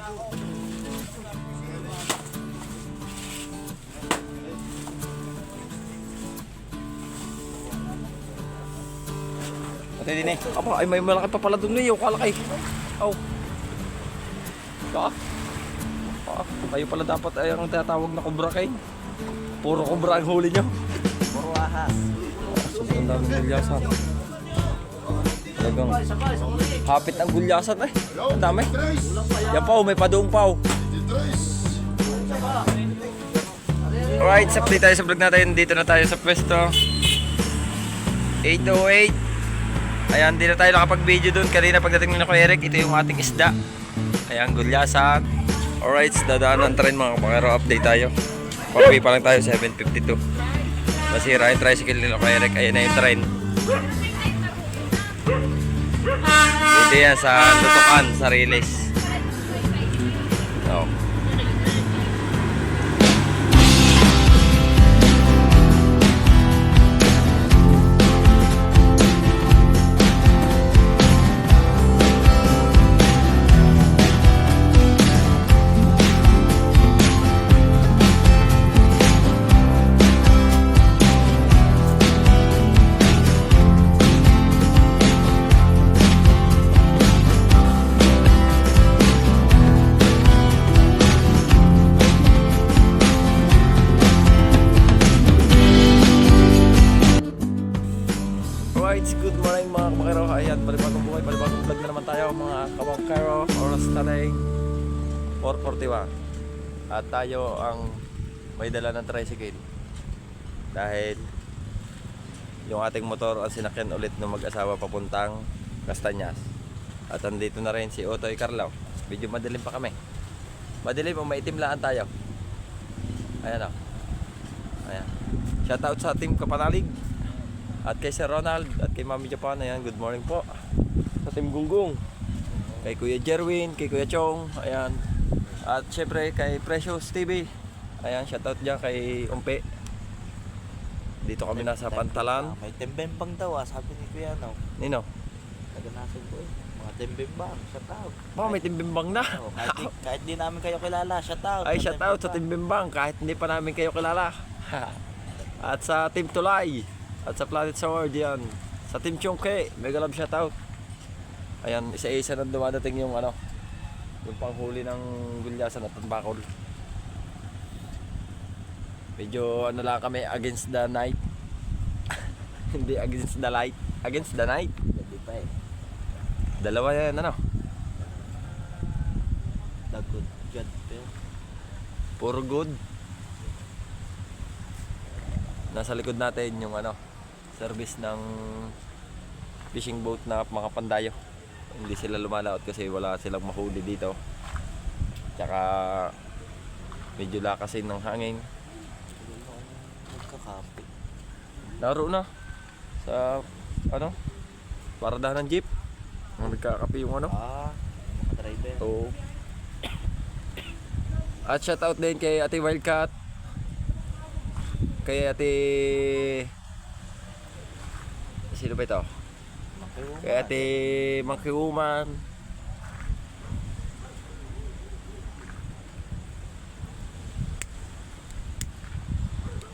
Pati din eh. Apa, ay may malaki pa pala doon niyo. Kalaki. Oh. Kayo pala dapat ay ang tatawag na kubra kayo. Puro kubra ang huli nyo. Puro ahas. Ang daming gulyasan. Talagang hapit ang gulyasan eh. Ang dami. Yan pa, may padoong pa. Alright, update tayo sa vlog natin. Dito na tayo sa pwesto 808. Ayan, di na tayo nakapag-video dun. Kanina pagdating nila ko Eric, ito yung ating isda. Ayan, gulyasan. Alright, dadaanan na rin mga kapakero. Update tayo. Papi pa lang tayo, 7:52. Masira yung tricycle nila ko Eric. Ayan na yung train. Ito yan sa Lutukan, sa Riles. Oh. Good morning mga kamakero. Ayan, palibagong buhay, palibagong vlog na naman tayo mga kamakero. Oras tayo 4:41. At tayo ang may dala ng tricycle. Dahil yung ating motor ang sinakyan ulit ng mag-asawa papuntang Castañas. At andito na rin si Otoy Carlao. Medyo madilim pa kami. Madilim o maitimlaan tayo. Ayan o. Ayan. Shoutout sa team Kapanalig. At kay Sir Ronald at kay Mami Japan, ayan, good morning po. Sa Team Gunggong, kay Kuya Jerwin, kay Kuya Chong, ayan. At syempre kay Precious TV, ayan, shoutout dyan kay Umpe. Dito kami nasa Pantalan. May tembembang daw sabi ni Kuya no. Nino? Naganasin ko eh. Mga tembembang, shout out. Baka may timbimbang na. Oh, kahit di namin kayo kilala, shout out. Ay, shoutout sa timbimbang kahit hindi pa namin kayo kilala. At sa Team Tulay. At sa Planet Sword yan. Sa Team Chongke, mega love shoutout. Ayan, isa-isa na dumadating yung ano, yung panghuli ng gulyasan at tambakol. Medyo ano lang kami, against the night. Hindi against the light, against the night. Hindi pa eh. Dalawa yan ano. Dagod dyan pero. Puro good. Nasa likod natin yung ano, service ng fishing boat na mga pandayo. Hindi sila lumalaot kasi wala silang mahuli dito. Tsaka medyo lakasin ng hangin. Nagkakape. Laro na sa ano, paradahan ng jeep. Nagkakape yung ano. Mga driver. Oo. At shoutout din kay Ate Wildcat. Kay Ate, sino ba ito? Kay Ate Mangkiuman.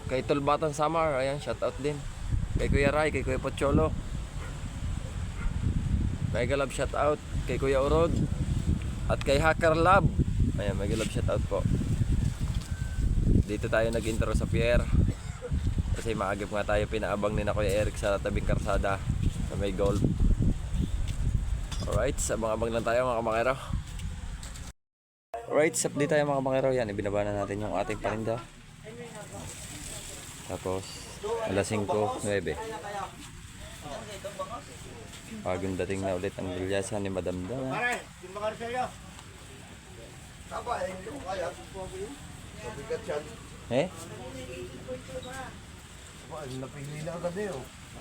Kay Tulbatan Samar, ayan, shoutout din. Kay Kuya Ray, kay Kuya Pocholo. Mega love shoutout kay Kuya Urod. At kay Hacker Lab. Ayan, mega love shoutout po. Dito tayo nag-intro sa pier. Kasi maagap nga tayo, pinaabang ni na Kuya Eric sa tabing karsada sa may golf. Alright, sa mga abang lang tayo mga kamakero. Alright, update tayo mga kamakero. Yan, ibinaba na natin yung ating paninda. Tapos alas 5:09. Bagong dating na ulit ang gulyasan ni Madam Da. Eh? Napili na agad eh.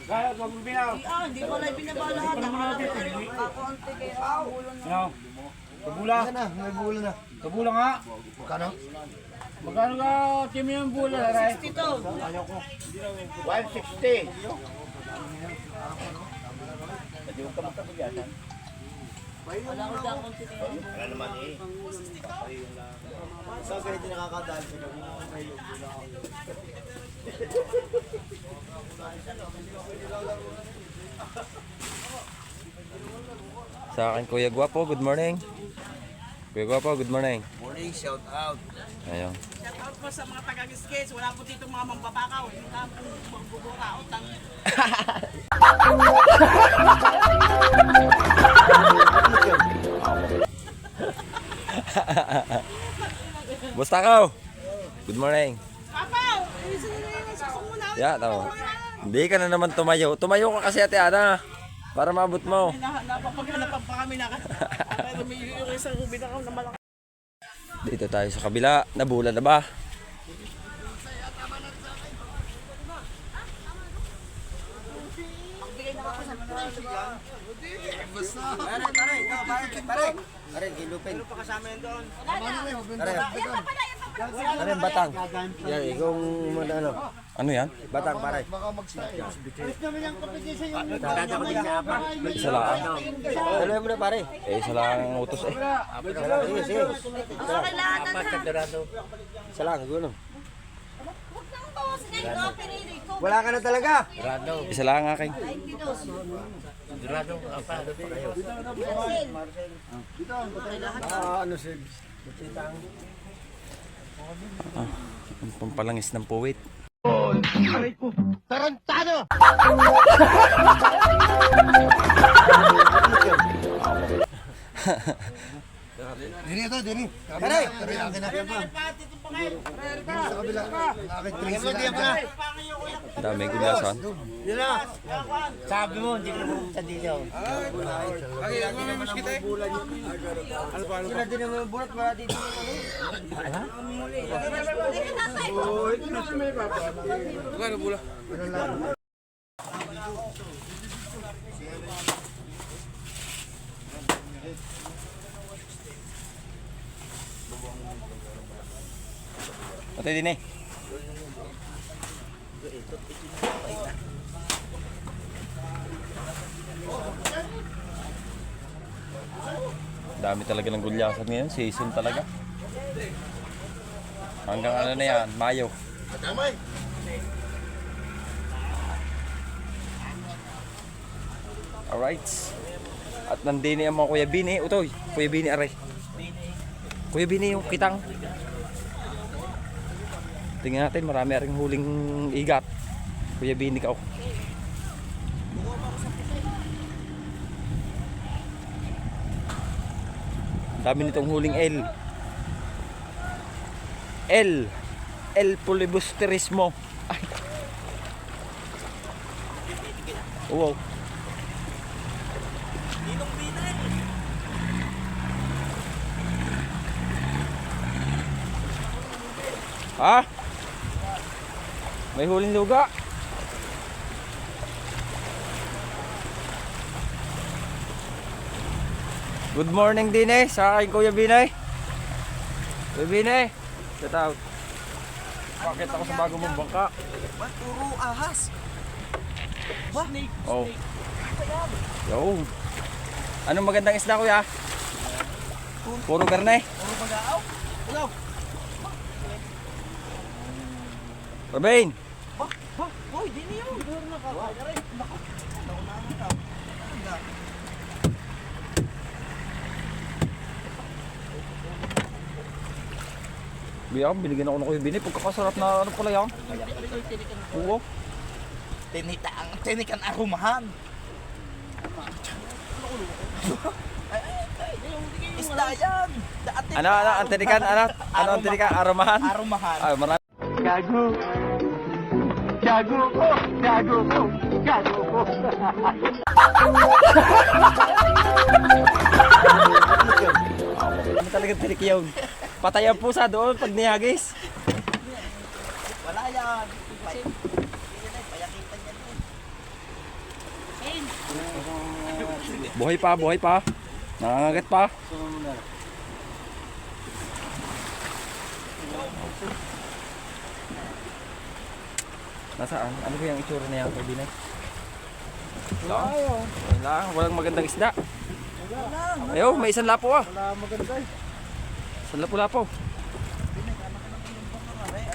Kaya pag binaw. Hindi ko lang binabalahan. Kakaunti kayo ang bulong na. Ano? Kabula. May bula na. Kabula nga. Magkano? Magkano ka team yung bula, Ray? 62. 160. Hindi mo ka magkabigyasan. Wala ko dyan konti kayo ang Wala naman eh. Sa ganito nakakadaan sila. Sa akin, Kuya Guwapo, good morning. Kuya Guwapo, good morning. Morning, shout out. Ayun. Shout out po sa mga taga-skate. Wala po dito mga mambabakaw. Yung kampong magbuburaot ng Basta ka. Good morning. Papaw! Sasok mo na. Ya, tao. Hindi ka na naman tumayo. Tumayo ka kasi Ate Ana. Para maabot mo. Napapagpanapan pa kami na. Pero may yung isang binakaw na malaki. Dito tayo sa kabila. Nabulan na ba? Pare, gilupin. Ano pa kasama yan doon? Ano yung batang? Yan, ikaw ano? Ano yan? Batang, pare. Isa lang. Dalawa mo na, pare. Isa lang ang utos eh. Sige, sige. kailangan Isa lang, gulo. Huwag nang bawasin na yung pinili ko. Wala ka na talaga. Isa lang ang aking. 22. Ano si... Ang pampalangis ng puwit. Dini ito, dini. Pare! Sa kabila. Nakakit trace sila. Daming gulasan. Yun na. Sabi mo, hindi ko sa dito. Sila din naman bulat, wala dito. Patay din eh. Dami talaga ng gulyasan ngayon. Season talaga. Hanggang ano na yan? Mayo. Alright. At nandini ang mga Kuya Bini. Utoy. Kuya Bini aray. Kuya Bini yung kitang. Tingnan natin, marami ring huling igat. Kuya Bini ka. Dami nitong huling L. L Polybusterismo. Ay. Wow. Ha? May huling luga. Good morning din eh sa akin Kuya Binay. Kuya Binay, shout out. Bakit ako sa bago mong bangka? Puro ahas. Oh. Yo. Anong magandang isda Kuya? Puro garne. Puro bagaaw. Hello. Robin. Hoy, di niyo. Duro na ka. Aray, nako. Naunahan ka. Biya, binigyan ako ng Kuya Binay. Pagkakasarap na ano pala yan. Oo. Tinikan arumahan. Isda yan. Ano, ang tinikan? Ano ang tinikan? Aromahan? Arumahan. Ay, marami. Ano talagang tinik yun? Patay ang pusa doon pag nihagis. Wala yan. Buhay pa, buhay pa. Nangangagat pa. Nasaan? Ano ba yung itsura na yan, Kuya Binay? Wala. Wala. Walang magandang isda. Ayaw, may isang lapo ah. Isang lapo-lapo.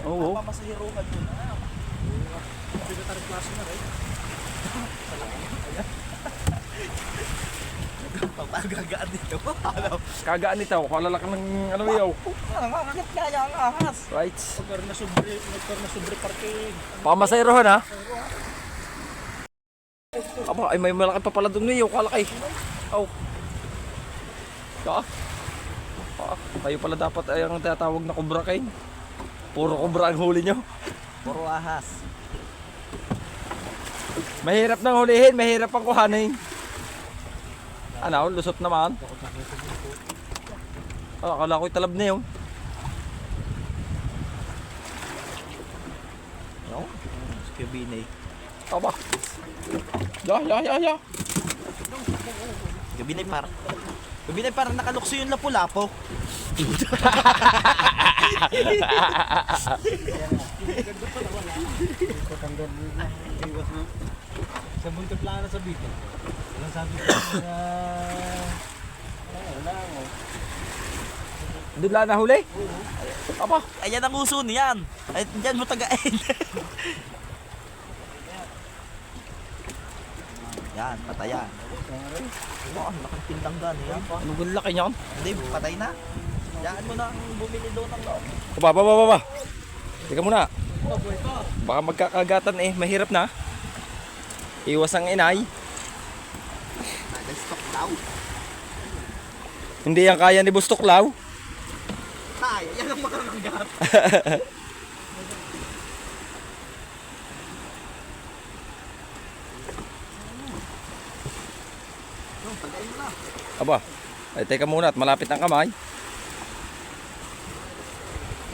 Oo. Pamasahiruhan mo na. Pagagagaan dito. Kagaan ito. Kalalaki ng ano yaw. Nakakakit kaya ang ahas. Right. Nagkaroon na sobre parking. Pamasayrohan ha. Aba, ay may malaki pa pala doon yaw. Kalaki. Oh. Kayo pala dapat ay ang tinatawag na kubra kain. Puro kubra ang huli nyo. Puro ahas. Mahirap nang hulihin, mahirap ang kuhanin. Ano, lusot naman. Akala ko'y talab na yun. No? Skibinay. Aba. Ya. Skibinay parang nakalukso yung lapu-lapo. Sa buntot lang na sa bito. Walang sabi ko na... Doon lang nahuli? Aba. Ayan ang uso niyan. Ay, dyan mo tagain. Yan, patayan. Oh, ang laking tindang gani yan. Ano ba laki niyan? Hindi, patay na. Yan mo na ang bumili doon ng loob. Baba. Teka muna. Baka magkakagatan eh, mahirap na. Iwas ang inay. Nag-stock daw. Hindi yan kaya ni Bustoklaw. Tay, yan ang makakagat. Aba. Ay, teka muna at malapit ang kamay.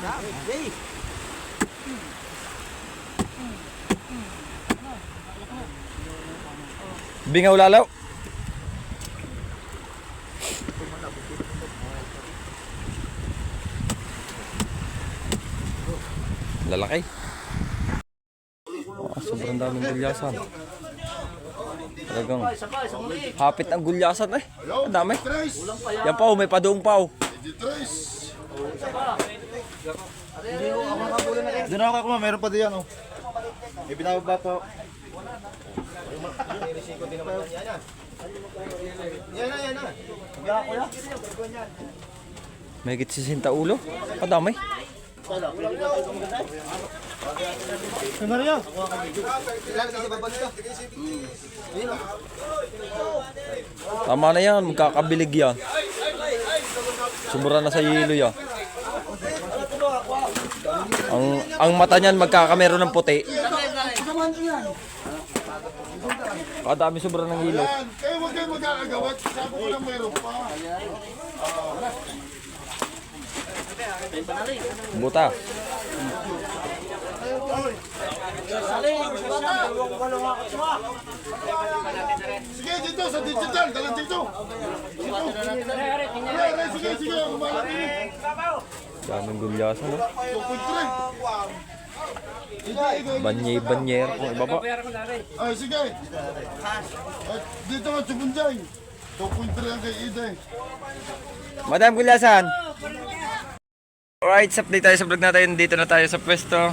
Yan, hey. Bingaw lalaw. Lalaki. Sobrang daming gulyasan. Talagang hapit ang gulyasan eh. Ang dami. Yan pa, may padoong pa. Doon ako kuma, meron pa diyan oh. May binababa pa. Yan na. May git 60 ulo. Ang dami. Ano yan? Tama na yan, magkakabilig yan. Sumura na sa yelo yan. Ang mata niyan magkakamero ng puti. Kadami sobra ng hilo. Kayo huwag kayo magkakagawat. Sabi ko lang meron pa. Buta. Sige, dito sa digital. Dalang dito. Sige. Kumalat din. Daming gulyasan, no? 2.3. Banyer kung ibaba. Ay, sige. Ay, dito nga Chubunjay. 2.3 ang kay Ida. Madam Gulyasan. Alright, update tayo sa vlog natin. Dito na tayo sa pwesto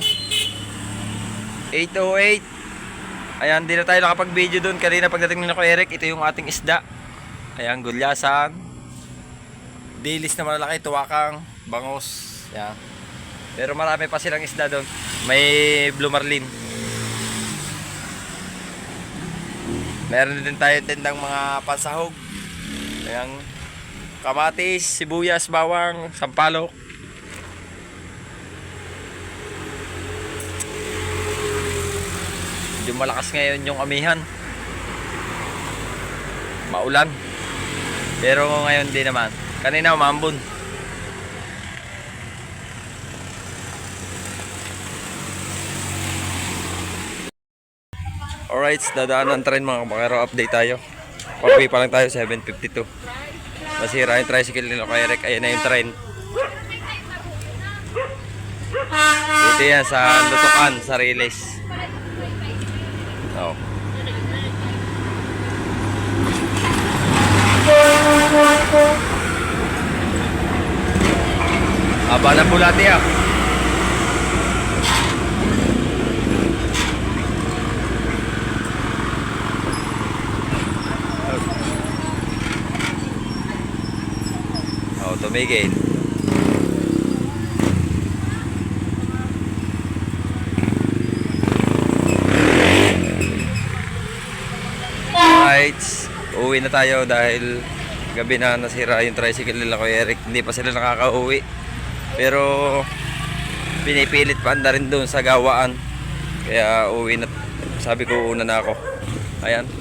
808. Ayan, di na tayo nakapag-video doon. Kanina pagdating nila ko Eric, ito yung ating isda. Ayan, gulyasan. Dilis na malalaki, tuwakang, bangos. Ayan. Pero marami pa silang isda doon. May blue marlin. Meron din tayo tindang mga pansahog. Ayan, kamatis, sibuyas, bawang, sampalok. Medyo malakas ngayon yung amihan. Maulan. Pero ngayon di naman. Kanina umambon. Alright, dadaanan train mga kapakero. Update tayo. Pauwi pa lang tayo, 7:52. Nasira yung tricycle nila kay Eric. Ayan na yung train. Dito yan sa Lutukan, sa Riles. Oh. Haba na bulati ah. Oh, tumigil. Right, uwi na tayo dahil gabi na nasira yung tricycle nila Kuya Eric. Hindi pa sila nakaka-uwi. Pero pinipilit pa anda rin doon sa gawaan. Kaya uwi na. Sabi ko una na ako. Ayan.